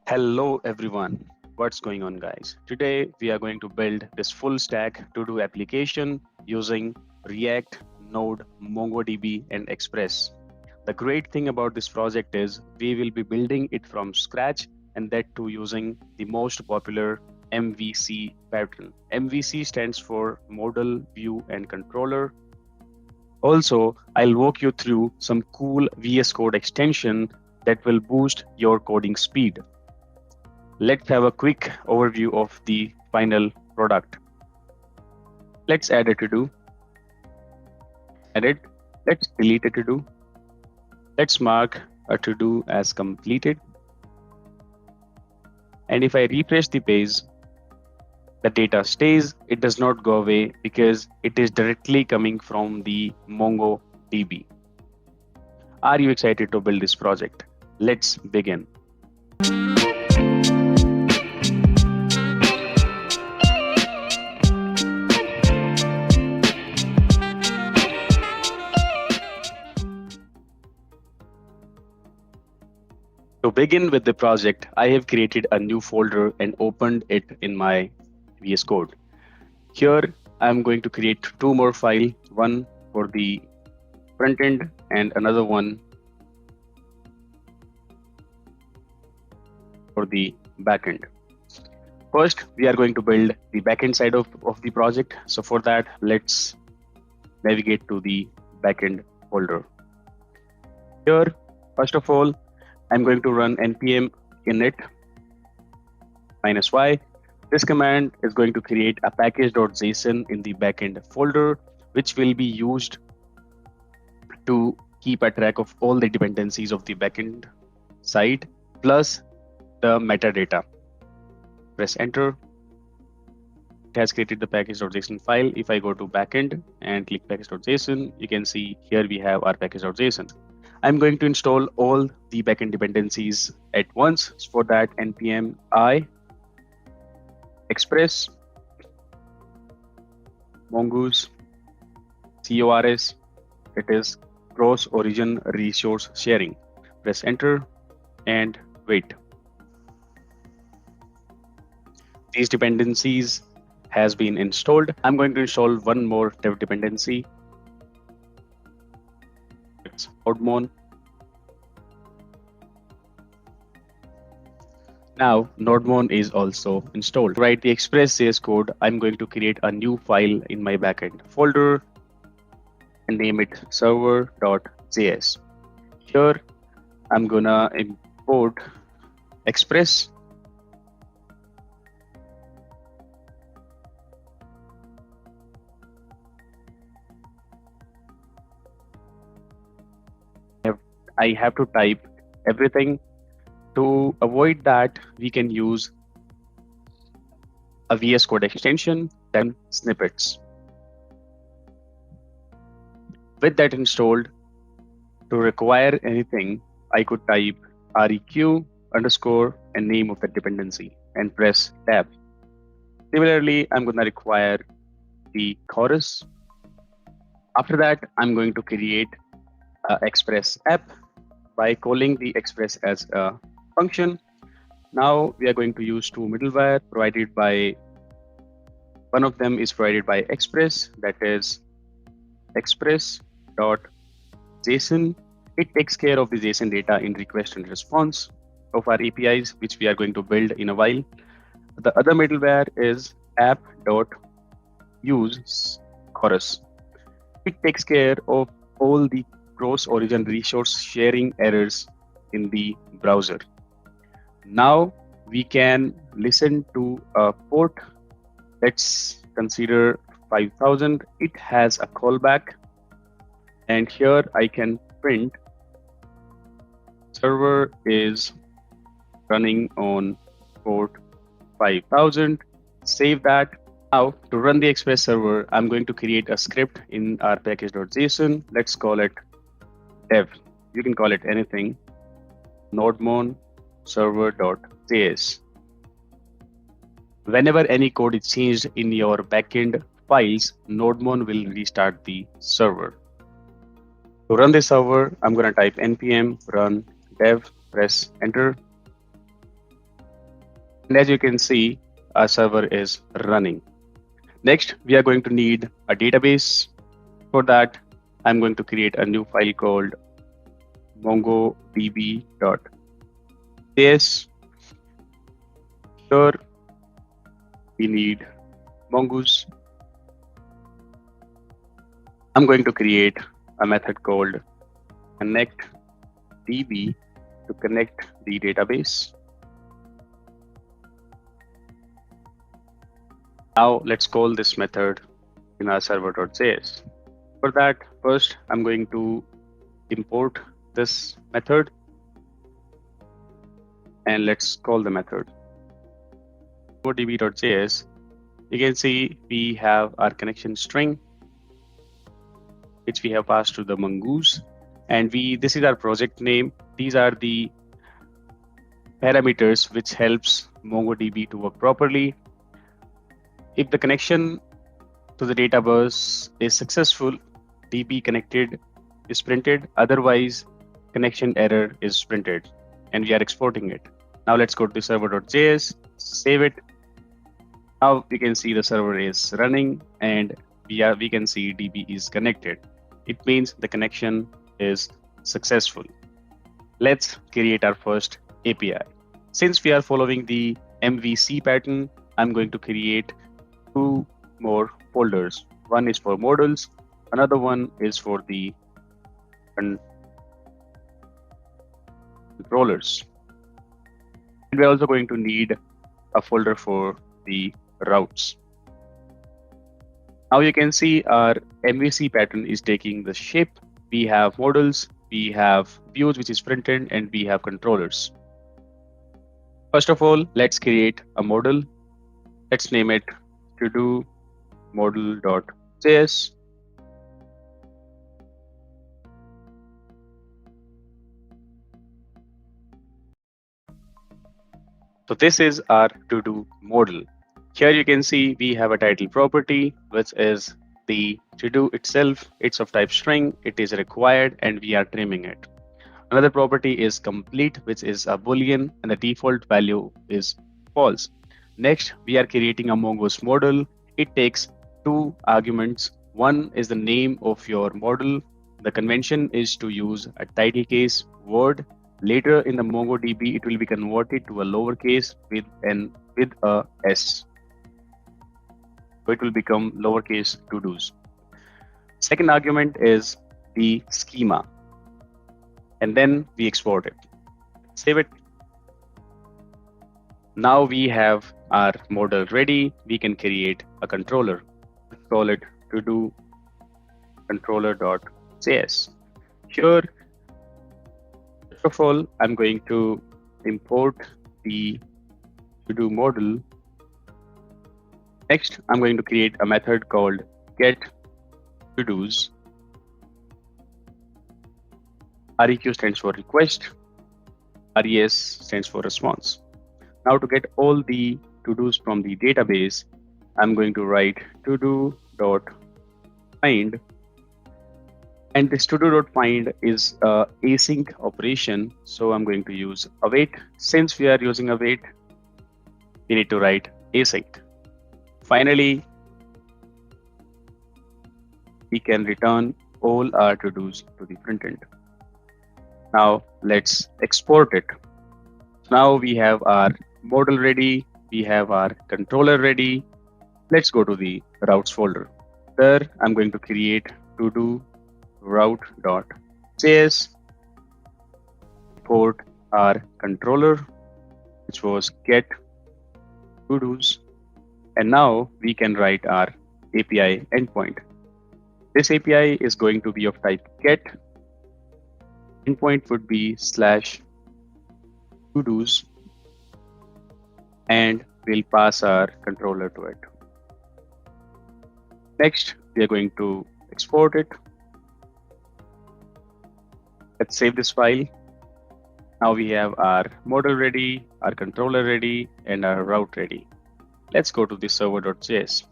Hello everyone, what's going on guys? Today we are going to build this full stack to-do application using React, Node, MongoDB and Express. The great thing about this project is we will be building it from scratch and that too using the most popular MVC pattern. MVC stands for Model, View and Controller. Also, I'll walk you through some cool VS Code extension that will boost your coding speed. Let's have a quick overview of the final product. Let's add a to-do. Add it. Let's delete a to-do. Let's mark a to-do as completed. And if I refresh the page, the data stays. It does not go away because it is directly coming from the MongoDB. Are you excited to build this project? Let's begin. To begin with the project, I have created a new folder and opened it in my VS Code. Here, I'm going to create two more files, one for the front end and another one for the backend. First, we are going to build the backend side of the project. So for that, let's navigate to the backend folder. Here, first of all, I'm going to run npm init -y. This command is going to create a package.json in the backend folder, which will be used to keep a track of all the dependencies of the backend side plus the metadata. Press enter. It has created the package.json file. If I go to backend and click package.json, you can see here we have our package.json. I'm going to install all the backend dependencies at once. For that, npm I express mongoose CORS. It is cross origin resource sharing. Press enter and wait. These dependencies has been installed. I'm going to install one more dev dependency. It's nodemon. Now nodemon is also installed. Write the Express.js code. I'm going to create a new file in my backend folder and name it server.js. Here I'm gonna import Express. I have to type everything. To avoid that, we can use a VS Code extension, then snippets. With that installed, to require anything, I could type req underscore and name of the dependency and press tab. Similarly, I'm going to require the chorus. After that, I'm going to create Express app by calling the Express as a function. Now we are going to use two middleware provided by, one of them is provided by Express, that is express.json. It takes care of the JSON data in request and response of our APIs, which we are going to build in a while. The other middleware is app.use chorus. It takes care of all the cross origin resource sharing errors in the browser. Now we can listen to a port. Let's consider 5000. It has a callback, and here I can print server is running on port 5000. Save that. Now to run the Express server, I'm going to create a script in our package.json. Let's call it dev. You can call it anything. Nodemon server.js. Whenever any code is changed in your backend files, nodemon will restart the server. To run the server, I'm going to type npm run dev, press enter. And as you can see, our server is running. Next, we are going to need a database. For that, I'm going to create a new file called mongodb.js. Here we need mongoose. I'm going to create a method called connectdb to connect the database. Now let's call this method in our server.js. For that, first I'm going to import this method and let's call the method. For db.js, you can see we have our connection string, which we have passed to the mongoose, and this is our project name. These are the parameters which helps MongoDB to work properly. If the connection to the database is successful, DB connected is printed. Otherwise, connection error is printed, and we are exporting it. Now let's go to server.js, save it. Now we can see the server is running, and we can see DB is connected. It means the connection is successful. Let's create our first API. Since we are following the MVC pattern, I'm going to create two more folders. One is for models, another one is for the controllers. And we're also going to need a folder for the routes. Now you can see our MVC pattern is taking the shape. We have models, we have views, which is printed, and we have controllers. First of all, let's create a model. Let's name it to-do model.js. So this is our to-do model. Here you can see we have a title property, which is the to-do itself. It's of type string, it is required, and we are trimming it. Another property is complete, which is a boolean, and the default value is false. Next, we are creating a mongoose model. It takes two arguments. One is the name of your model. The convention is to use a title case word. Later in the MongoDB, it will be converted to a lowercase with a s. So it will become lowercase to-dos. Second argument is the schema, and then we export it. Save it. Now we have our model ready. We can create a controller. Let's call it to-do controller.js. Here, first of all, I'm going to import the to-do model. Next, I'm going to create a method called get to-dos. REQ stands for request. RES stands for response. Now to get all the to-dos from the database, I'm going to write to-do.find. And this to-do.find is a async operation. So I'm going to use await. Since we are using await, we need to write async. Finally, we can return all our to-dos to the front end. Now let's export it. Now we have our model ready. We have our controller ready. Let's go to the routes folder. There, I'm going to create to-do route.js, import our controller, which was get to-dos, and now we can write our API endpoint. This API is going to be of type get. Endpoint would be /to-dos, and we'll pass our controller to it. Next, we are going to export it. Let's save this file. Now we have our model ready, our controller ready, and our route ready. Let's go to the server.js.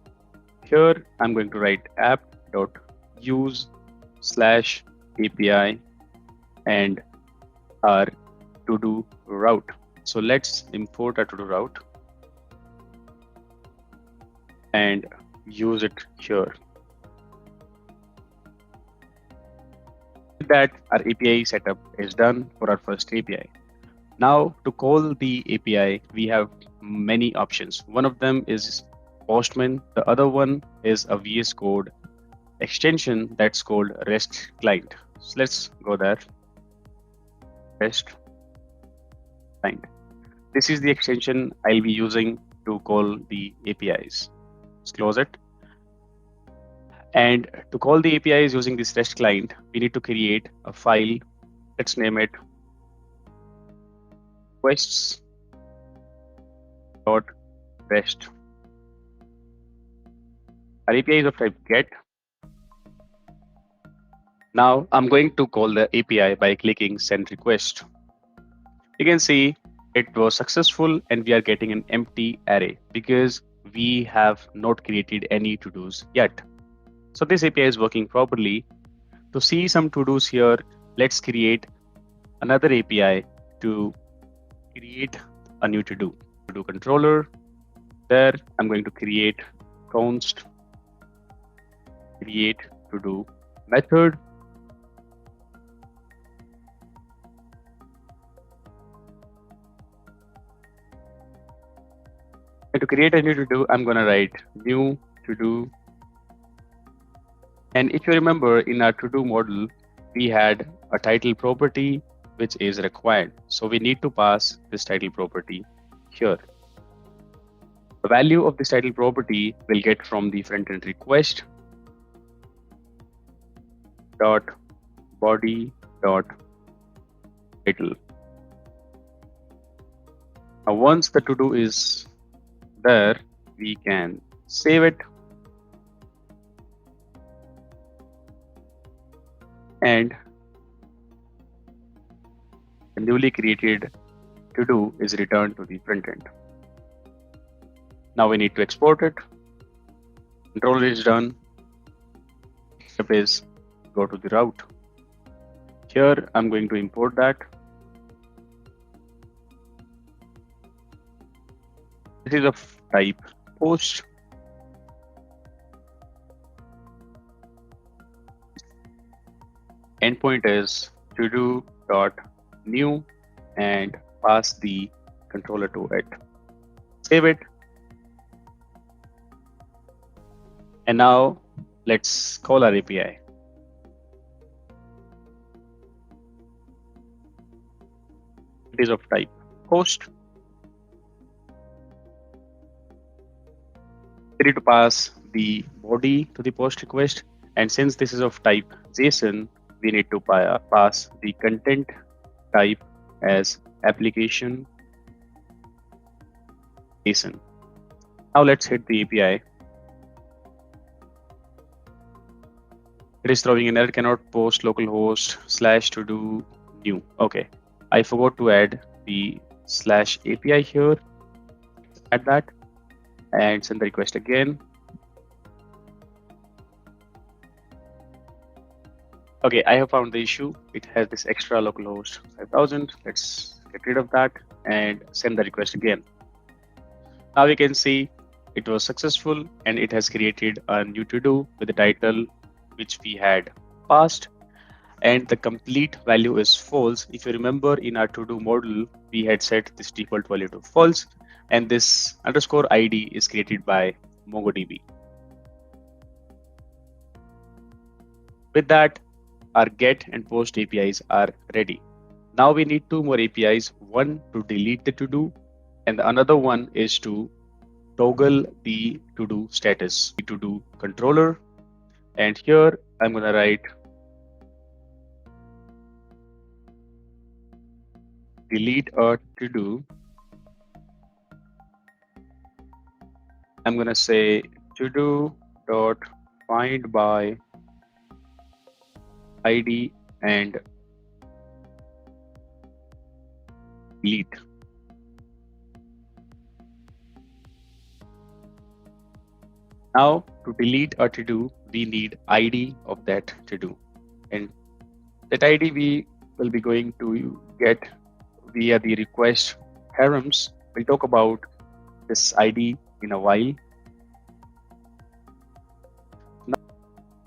Here, I'm going to write app.use/API and our to-do route. So let's import our to-do route. and use it here. With that, our API setup is done for our first API. Now, to call the API, we have many options. One of them is Postman. The other one is a VS Code extension that's called REST client. So let's go there. REST client. This is the extension I'll be using to call the APIs. Let's close it. And to call the APIs using this REST client, we need to create a file. Let's name it requests.rest. Our API is of type GET. Now I'm going to call the API by clicking send request. You can see it was successful and we are getting an empty array because we have not created any to-dos yet. So this API is working properly. To see some to-dos here, let's create another API to create a new to-do. To-do controller. There I'm going to create const create to-do method. And to create a new to-do, I'm going to write new to-do. And if you remember, in our to-do model, we had a title property which is required. So we need to pass this title property here. The value of this title property will get from the front-end request dot body dot title. Now once the to-do is there, we can save it and the newly created to-do is returned to the front end. Now we need to export it. Control is done. Step is go to the route. Here I'm going to import that. This is of type post. Endpoint is to-do.new and pass the controller to it. Save it. And now let's call our API. It is of type post. We need to pass the body to the post request. And since this is of type JSON, we need to pass the content type as application JSON. Now let's hit the API. It is throwing an error, cannot post localhost / to-do new. Okay, I forgot to add the /API here. Add that and send the request again. Okay, I have found the issue. It has this extra localhost 5000. Let's get rid of that and send the request again. Now we can see it was successful and it has created a new to-do with the title which we had passed, and the complete value is false. If you remember, in our to-do model, we had set this default value to false, and this underscore ID is created by MongoDB. With that, our get and post APIs are ready. Now we need two more APIs, one to delete the to-do, and another one is to toggle the to-do status, the to-do controller. And here I'm going to write delete a to-do. I'm going to say to-do dot find by ID and delete. Now to delete a to-do, we need ID of that to-do, and that ID we will be going to get via the request hierarchies. We'll talk about this ID in a while.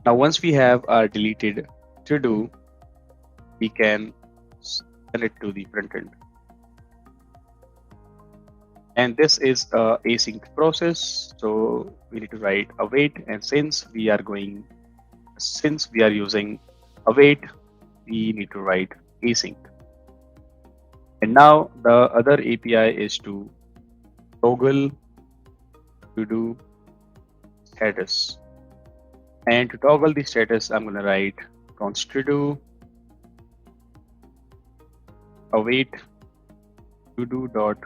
Now, once we have our deleted to do, we can send it to the front end. And this is a async process. So we need to write await. And since we are using await, we need to write async. And now the other API is to toggle to do status. And to toggle the status, I'm going to write const to do await to do dot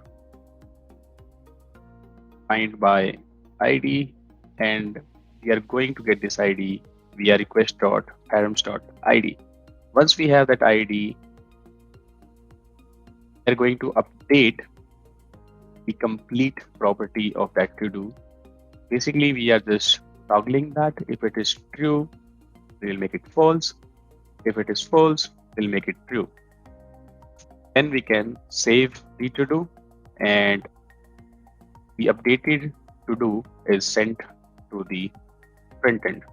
find by ID, and we are going to get this ID via request dot params dot ID. Once we have that ID, we are going to update the complete property of that to do. Basically, we are just toggling that. If it is true, we will make it false. If it is false, we'll make it true. Then we can save the to do, and the updated to do is sent to the front end.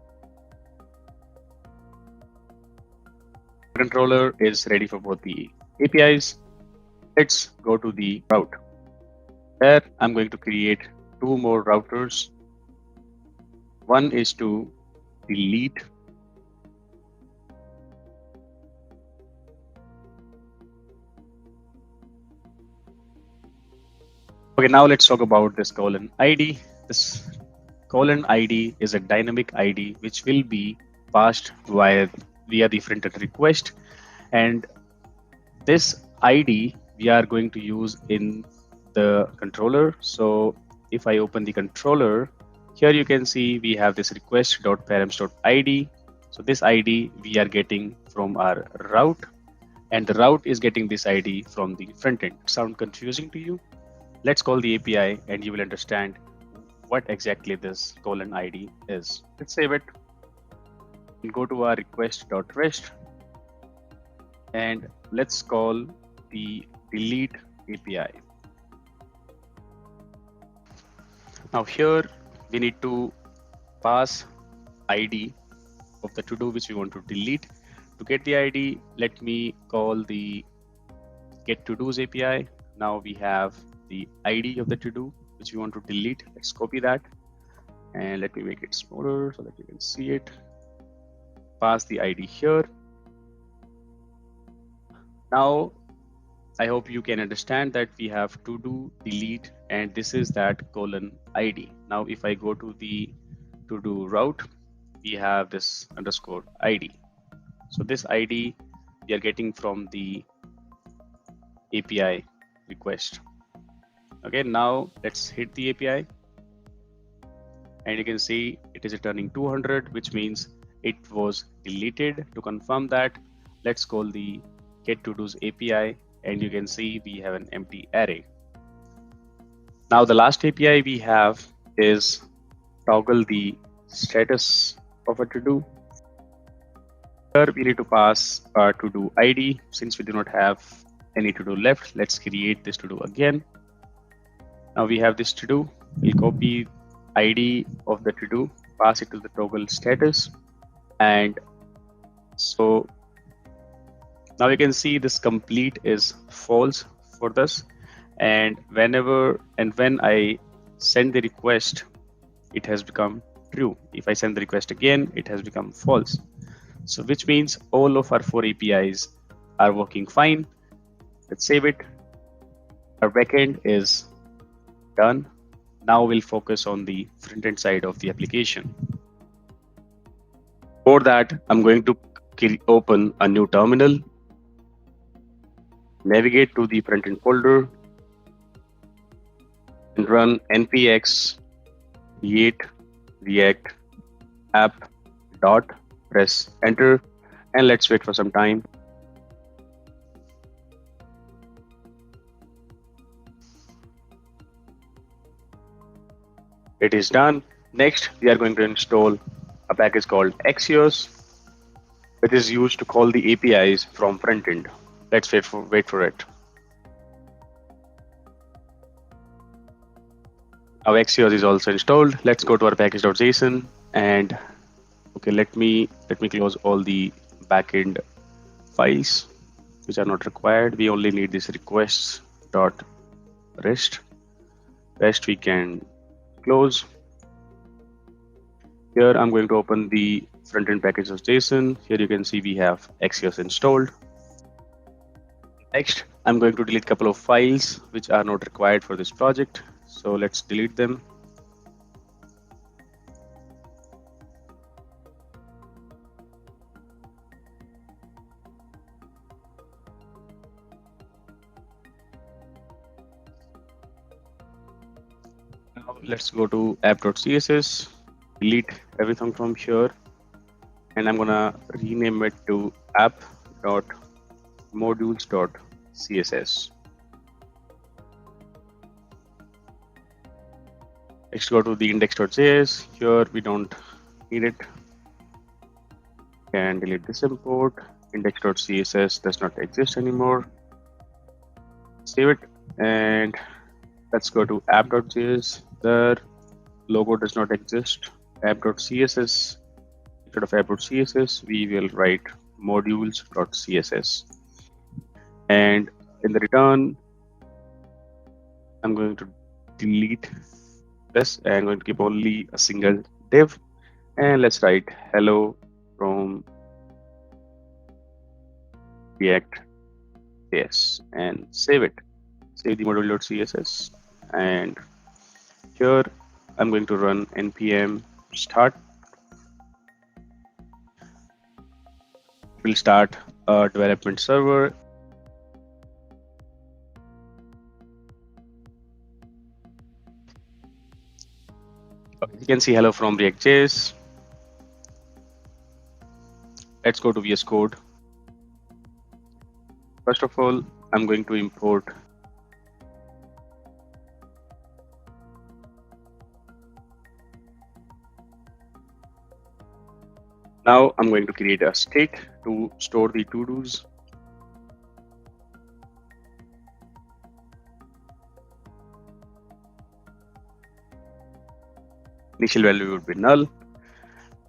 Controller is ready for both the APIs. Let's go to the route. There, I'm going to create two more routers. One is to delete Okay, now let's talk about this colon ID. This colon ID is a dynamic ID which will be passed via the front end request, and this ID we are going to use in the controller. So if I open the controller, here you can see we have this request.params.id. So this ID we are getting from our route, and the route is getting this ID from the front end. Sound confusing to you? Let's call the API and you will understand what exactly this colon ID is. Let's save it and go to our request.rest, and let's call the delete API. Now here we need to pass ID of the to-do which we want to delete. To get the ID, let me call the get to-dos API. Now we have the ID of the to-do which we want to delete. Let's copy that and let me make it smaller so that you can see it. Pass the ID here. Now I hope you can understand that we have to do delete, and this is that colon ID. Now if I go to the to do route, we have this underscore ID. So this ID we are getting from the API request. Okay, now let's hit the API, and you can see it is returning 200, which means it was deleted. To confirm that, let's call the get to do's API, and you can see we have an empty array. Now the last API we have is toggle the status of a to do. Here we need to pass our to do ID. Since we do not have any to do left, let's create this to do again. Now we have this to do. We'll copy ID of the to do, pass it to the toggle status, and so now you can see this complete is false for this, and when I send the request, it has become true. If I send the request again, it has become false. So which means all of our 4 APIs are working fine. Let's save it. Our backend is done. Now we'll focus on the front end side of the application. For that, I'm going to open a new terminal, navigate to the front end folder, and run npx create react app dot, press enter, and let's wait for some time. It is done. Next, we are going to install a package called Axios, which is used to call the APIs from front end. Let's wait for it. Now Axios is also installed. Let's go to our package.json and Okay, let me close all the backend files which are not required. We only need this requests dot rest. Rest we can close. Here I'm going to open the front-end package.json. Here you can see we have Axios installed. Next, I'm going to delete a couple of files which are not required for this project. So let's delete them. Now let's go to app.css, delete everything from here, and I'm gonna rename it to app.modules.css. Let's go to the index.js. Here we don't need it. And delete this import. Index.css does not exist anymore. Save it, and let's go to app.js. The logo does not exist. App.css. Instead of app.css, we will write modules.css. And in the return, I'm going to delete this. I'm going to keep only a single div. And let's write hello from React.js and save it. Save the module.css. And here I'm going to run npm start. We'll start a development server. You can see hello from React.js. Let's go to VS Code. First of all, I'm going to import now I'm going to create a state to store the to-dos. Initial value would be null.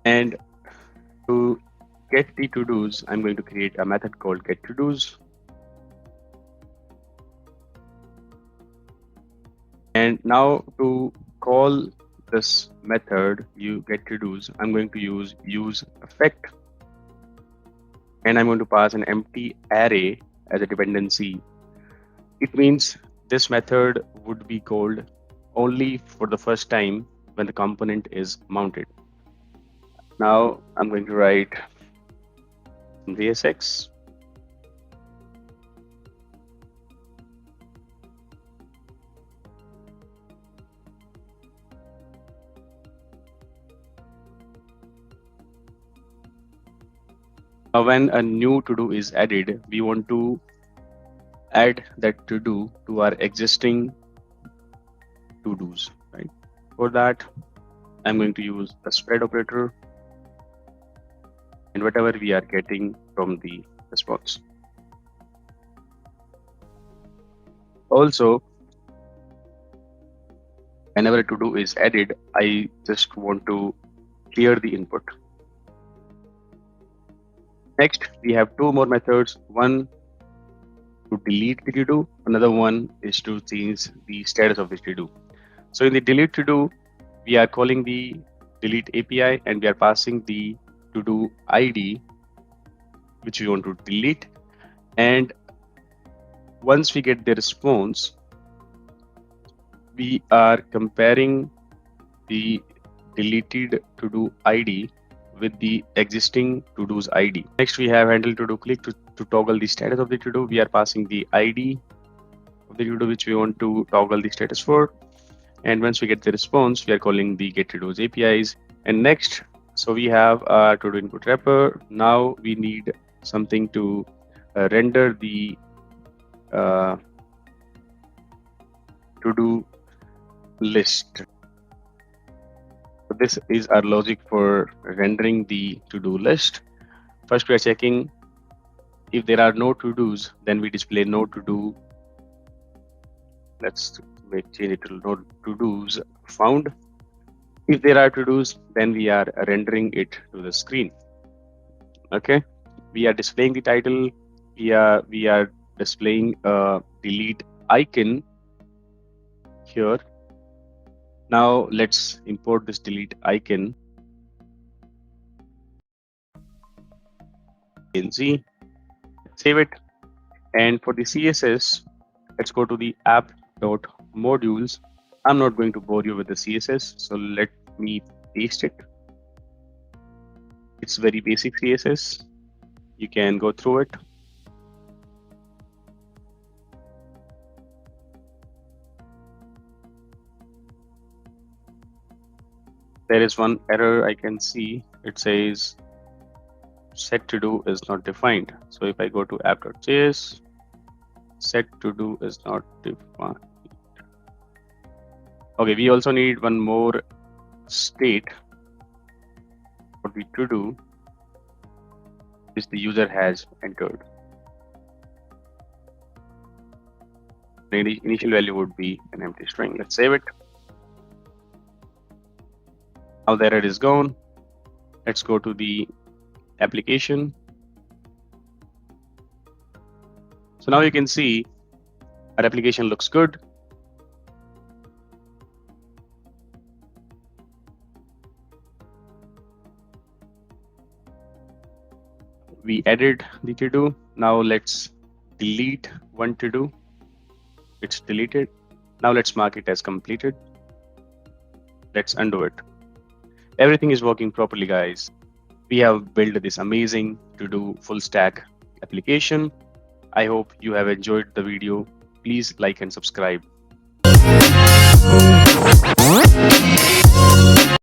And to get the to-dos, I'm going to create a method called getToDos. And now to call this method you getToDos, I'm going to use effect, and I'm going to pass an empty array as a dependency. It means this method would be called only for the first time when the component is mounted. Now I'm going to write VSX. Now when a new to-do is added, we want to add that to-do to our existing to-dos, right? For that, I'm going to use a spread operator and whatever we are getting from the response. Also, whenever a to-do is added, I just want to clear the input. Next, we have two more methods. One to delete the to-do, another one is to change the status of the to-do. So in the delete to-do, we are calling the delete API and we are passing the to-do ID, which we want to delete. And once we get the response, we are comparing the deleted to-do ID with the existing to-do's ID. Next, we have handle to-do click to toggle the status of the to-do. We are passing the ID of the to-do which we want to toggle the status for. And once we get the response, we are calling the getToDos APIs. And next, so we have our to-do input wrapper. Now we need something to render the to-do list. So this is our logic for rendering the to-do list. First, we are checking if there are no to-dos, then we display no to-do. Let's change it to no to-dos found. If there are to-dos, then we are rendering it to the screen. Okay, we are displaying the title. We are displaying a delete icon here. Now let's import this delete icon in Z, save it. And for the CSS, let's go to the app.modules. I'm not going to bore you with the CSS, so let me paste it. It's very basic CSS. You can go through it. There is one error I can see. It says set to do is not defined. So if I go to app.js, set to do is not defined. Okay, we also need one more state for the to do which the user has entered. The initial value would be an empty string. Let's save it. Now the error is gone. Let's go to the application. So now you can see our application looks good. We added the to do. Now let's delete one to do. It's deleted. Now let's mark it as completed. Let's undo it. Everything is working properly, guys. We have built this amazing to do full stack application. I hope you have enjoyed the video. Please like and subscribe.